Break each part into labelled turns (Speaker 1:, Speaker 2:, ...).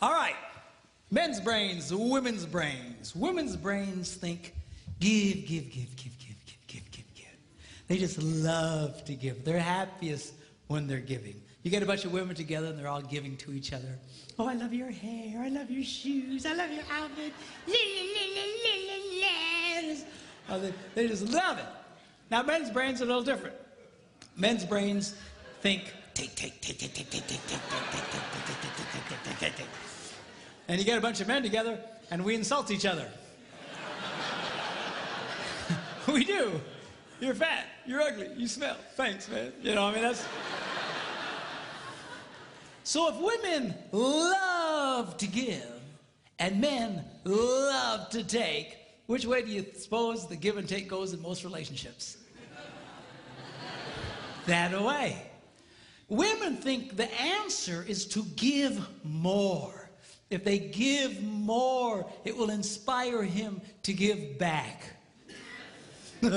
Speaker 1: All right. Men's brains, women's brains. Women's brains think give, give, give, give, give, give, give, give, give. They just love to give. They're happiest when they're giving. You get a bunch of women together and they're all giving to each other. Oh, I love your hair. I love your shoes. I love your outfit. Oh, they just love it. Now, men's brains are a little different. Men's brains think take, take, take, take, take, take, take, take, take, take, take, take, take, take, take, take. And you get a bunch of men together, and we insult each other. We do. You're fat. You're ugly. You smell. Thanks, man. You know, I mean, that's... So if women love to give, and men love to take, which way do you suppose the give and take goes in most relationships? That way. Women think the answer is to give more. If they give more, it will inspire him to give back. Ain't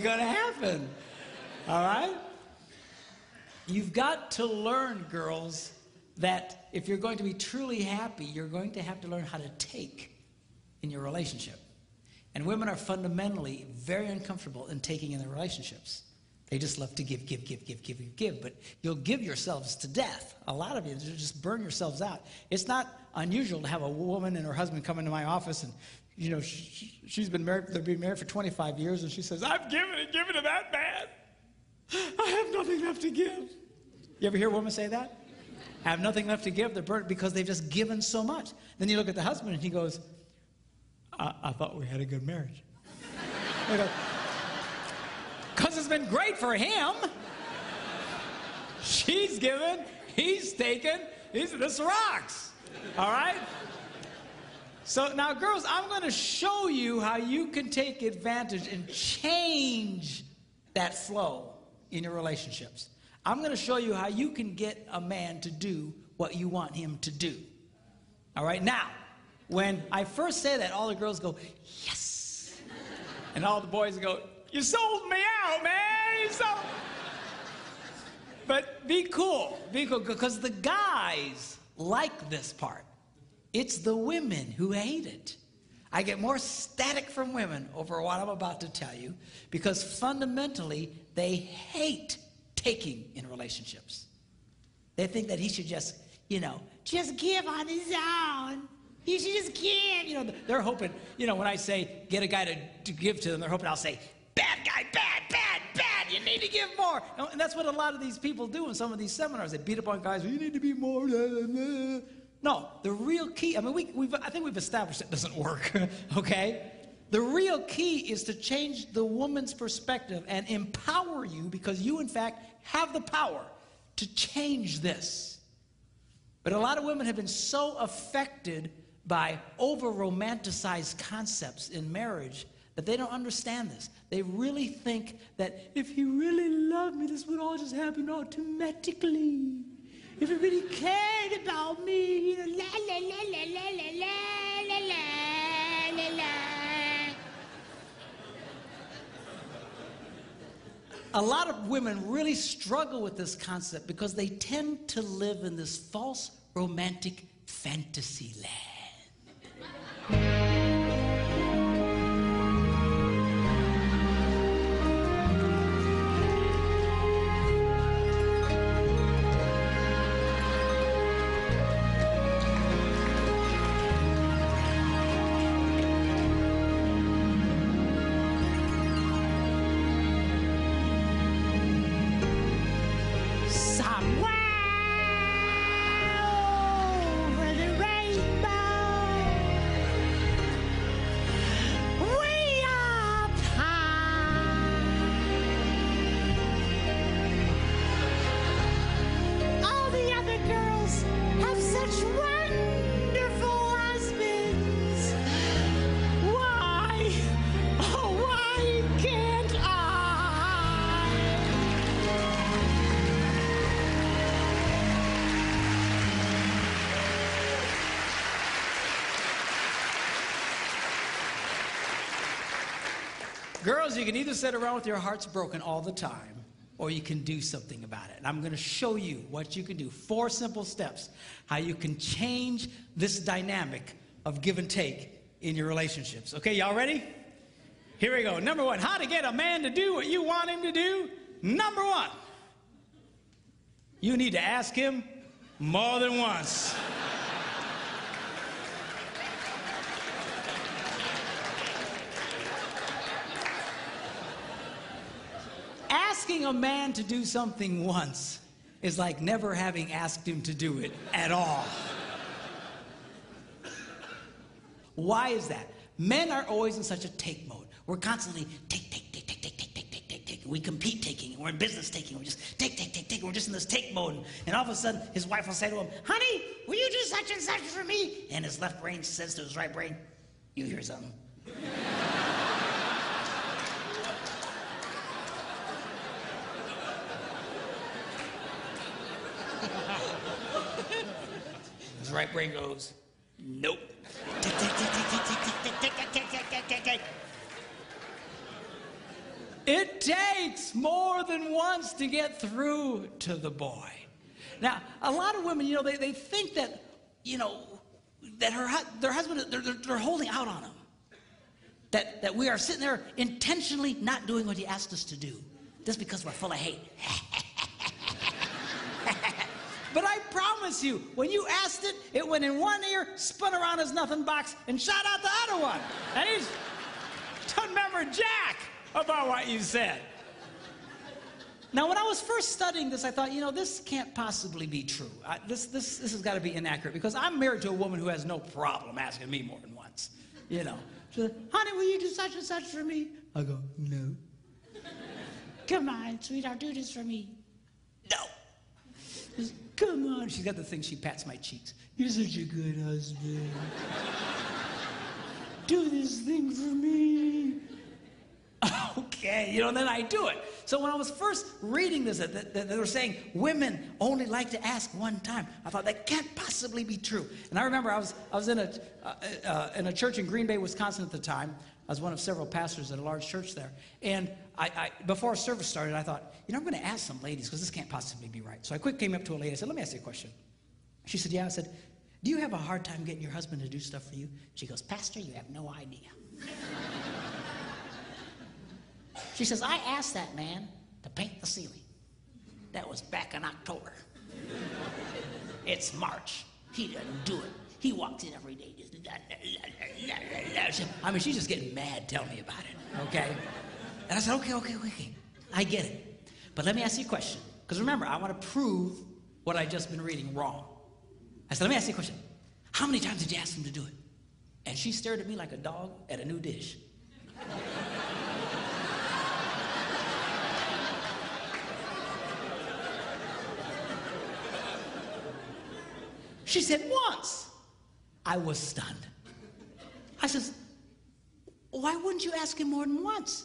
Speaker 1: gonna happen. All right? You've got to learn, girls, that if you're going to be truly happy, you're going to have to learn how to take in your relationship. And women are fundamentally very uncomfortable in taking in their relationships. They just love to give, give, give, give, give, give, give. But you'll give yourselves to death. A lot of you just burn yourselves out. It's not unusual to have a woman and her husband come into my office and, you know, she's been married, they've been married for 25 years, and she says, I've given it that bad. I have nothing left to give. You ever hear a woman say that? I have nothing left to give. They're burnt because they've just given so much. Then you look at the husband and he goes, I thought we had a good marriage. Because it's been great for him. She's given, he's taken, this rocks. All right? So now, girls, I'm going to show you how you can take advantage and change that flow in your relationships. I'm going to show you how you can get a man to do what you want him to do. All right? Now, when I first say that, all the girls go, yes. And all the boys go, you sold me out, man. You sold. But be cool, because the guys like this part. It's the women who hate it. I get more static from women over what I'm about to tell you because fundamentally they hate taking in relationships. They think that he should just, just give on his own. He should just give. They're hoping, when I say get a guy to give to them, they're hoping I'll say, bad guy, bad, bad, bad. You need to give more. And that's what a lot of these people do in some of these seminars. They beat up on guys. You need to be more. No, the real key. I mean, I think we've established it doesn't work. Okay, the real key is to change the woman's perspective and empower you because you, in fact, have the power to change this. But a lot of women have been so affected by over-romanticized concepts in marriage that they don't understand this. They really think that if he really loved me, this would all just happen automatically. If he really cared about me, la la la la la la la la la la. A lot of women really struggle with this concept because they tend to live in this false romantic fantasy land. Girls, you can either sit around with your hearts broken all the time, or you can do something about it. And I'm going to show you what you can do. 4 simple steps, how you can change this dynamic of give and take in your relationships. Okay, y'all ready? Here we go. Number 1, how to get a man to do what you want him to do. Number 1, you need to ask him more than once. Asking a man to do something once is like never having asked him to do it at all. Why is that? Men are always in such a take mode. We're constantly take. We compete taking. We're in business taking. We're just take. We're just in this take mode. And all of a sudden, his wife will say to him, honey, will you do such and such for me? And his left brain says to his right brain, you hear something? His right brain goes, nope. It takes more than once to get through to the boy. Now, a lot of women, they think that, that their husband, they're holding out on him. That we are sitting there intentionally not doing what he asked us to do, just because we're full of hate. But I promise you, when you asked it, it went in one ear, spun around his nothing box, and shot out the other one. And he doesn't remember jack about what you said. Now, when I was first studying this, I thought, this can't possibly be true. This has got to be inaccurate, because I'm married to a woman who has no problem asking me more than once. She said, honey, will you do such and such for me? I go, no. Come on, sweetheart, do this for me. No. She says, come on. She's got the thing, she pats my cheeks. You're such a good husband. Do this thing for me. Okay, then I do it. So when I was first reading this, that they were saying women only like to ask one time, I thought that can't possibly be true. And I remember I was in a church in Green Bay, Wisconsin at the time. I was one of several pastors at a large church there. And I before service started, I thought, I'm going to ask some ladies, because this can't possibly be right. So I quick came up to a lady. I said, let me ask you a question. She said, yeah. I said, do you have a hard time getting your husband to do stuff for you? She goes, Pastor, you have no idea. She says, I asked that man to paint the ceiling. That was back in October. It's March. He doesn't do it. He walks in every day. Just she's just getting mad telling me about it, okay? And I said, okay. I get it. But let me ask you a question. Because remember, I want to prove what I've just been reading wrong. I said, let me ask you a question. How many times did you ask him to do it? And she stared at me like a dog at a new dish. She said, once. I was stunned. I says, why wouldn't you ask him more than once?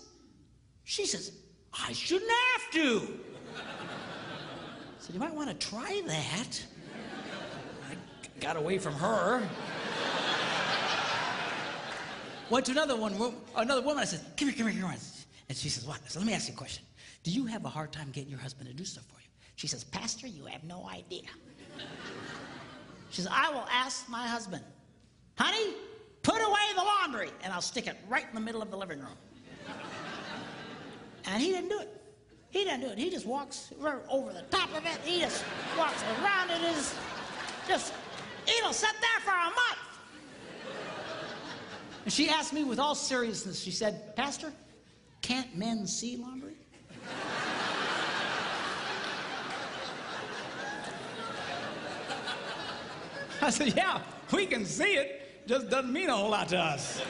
Speaker 1: She says, I shouldn't have to. I said, you might want to try that. I got away from her. Went to another woman. I said, come here. And she says, what? I said, let me ask you a question. Do you have a hard time getting your husband to do stuff for you? She says, Pastor, you have no idea. She says, I will ask my husband, honey, put away the laundry, and I'll stick it right in the middle of the living room. And he didn't do it. He just walks over the top of it. He just walks around it. It'll sit there for a month. And she asked me with all seriousness, she said, Pastor, can't men see laundry? I said, yeah, we can see it. Just doesn't mean a whole lot to us.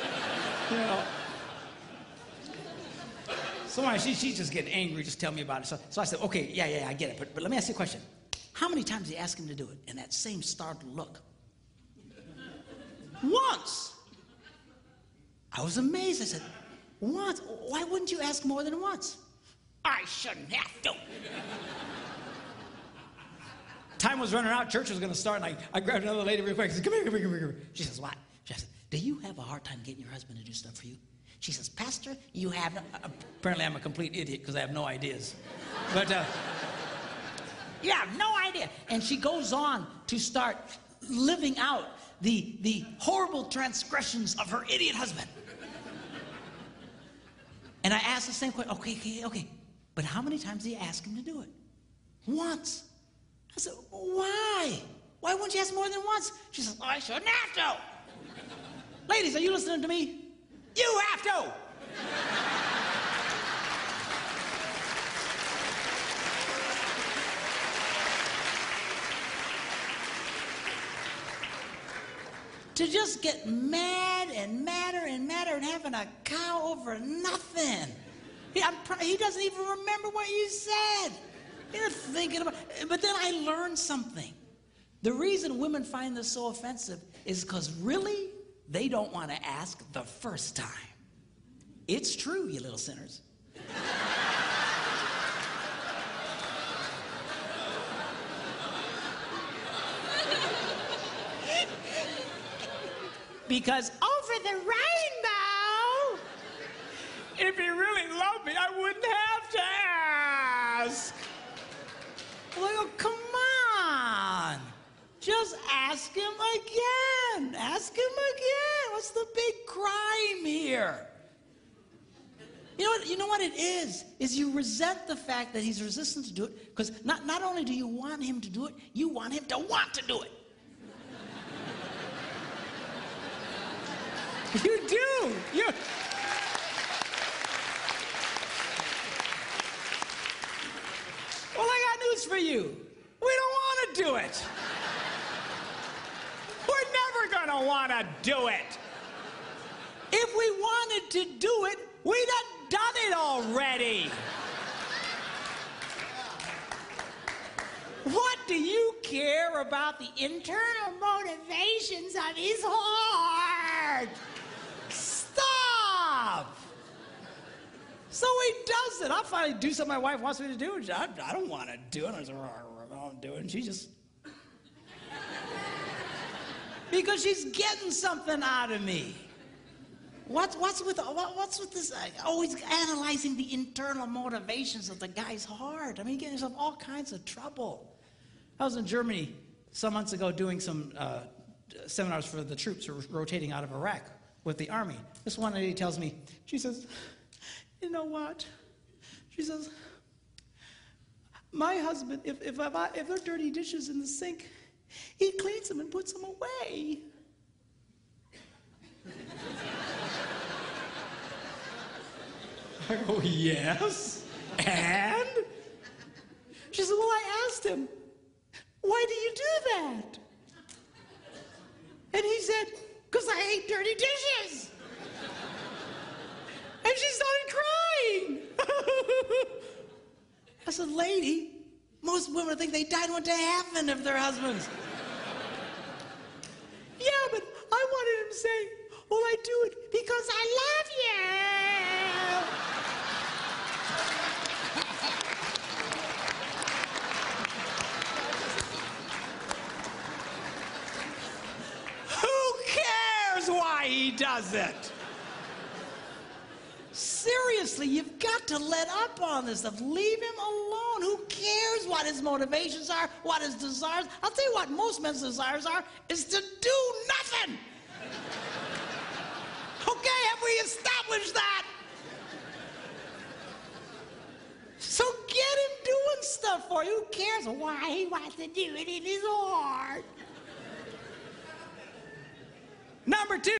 Speaker 1: So she's just getting angry, just tell me about it. So I said, okay, yeah, I get it. But let me ask you a question. How many times did you ask him to do it? And that same startled look. Once. I was amazed. I said, once? Why wouldn't you ask more than once? I shouldn't have to. Time was running out, church was going to start, and I grabbed another lady real quick. I said, come here. She says, what? She said, do you have a hard time getting your husband to do stuff for you? She says, Pastor, you have no... Apparently I'm a complete idiot because I have no ideas. But you have no idea. And she goes on to start living out the horrible transgressions of her idiot husband. And I asked the same question. Okay. But how many times do you ask him to do it? Once. I said, why? Why wouldn't you ask more than once? She says, I shouldn't have to. Ladies, are you listening to me? You have to. To just get mad and madder and madder and having a cow over nothing. He doesn't even remember what you said. He's not thinking about it. But then I learned something. The reason women find this so offensive is because really, they don't want to ask the first time. It's true, you little sinners. Because over the rainbow, if he really loved me, I wouldn't have to ask. Well, come on. Just ask him again. Ask him again. What's the big crime here? You know what it is you resent the fact that he's resistant to do it, because not only do you want him to do it, you want him to want to do it. You do. Well, I got news for you. We don't want to do it. We're never going to want to do it. If we wanted to do it, we'd have done it already. What do you care about the internal motivations of his heart? Stop! So he does it. I'll finally do something my wife wants me to do. I don't want to do it. I don't do it. And she just... because she's getting something out of me. What's with this always analyzing the internal motivations of the guy's heart? I mean, getting yourself all kinds of trouble. I was in Germany some months ago doing some seminars for the troops who were rotating out of Iraq with the army. This one lady tells me, she says, you know what? She says, my husband, if there are dirty dishes in the sink, he cleans them and puts them away. I go, yes, and? She said, well, I asked him, why do you do that? And he said, because I hate dirty dishes. And she started crying. I said, lady, most women think they died and went to heaven if their husbands. Yeah, but I wanted him to say, well, I do it because I love you. Who cares why he does it? Seriously, you've got to let up on this stuff. Leave him alone. Who cares what his motivations are, what his desires? I'll tell you what most men's desires are, is to do nothing. Okay, have we established that? So get him doing stuff for you. Who cares why he wants to do it in his heart? Number 2.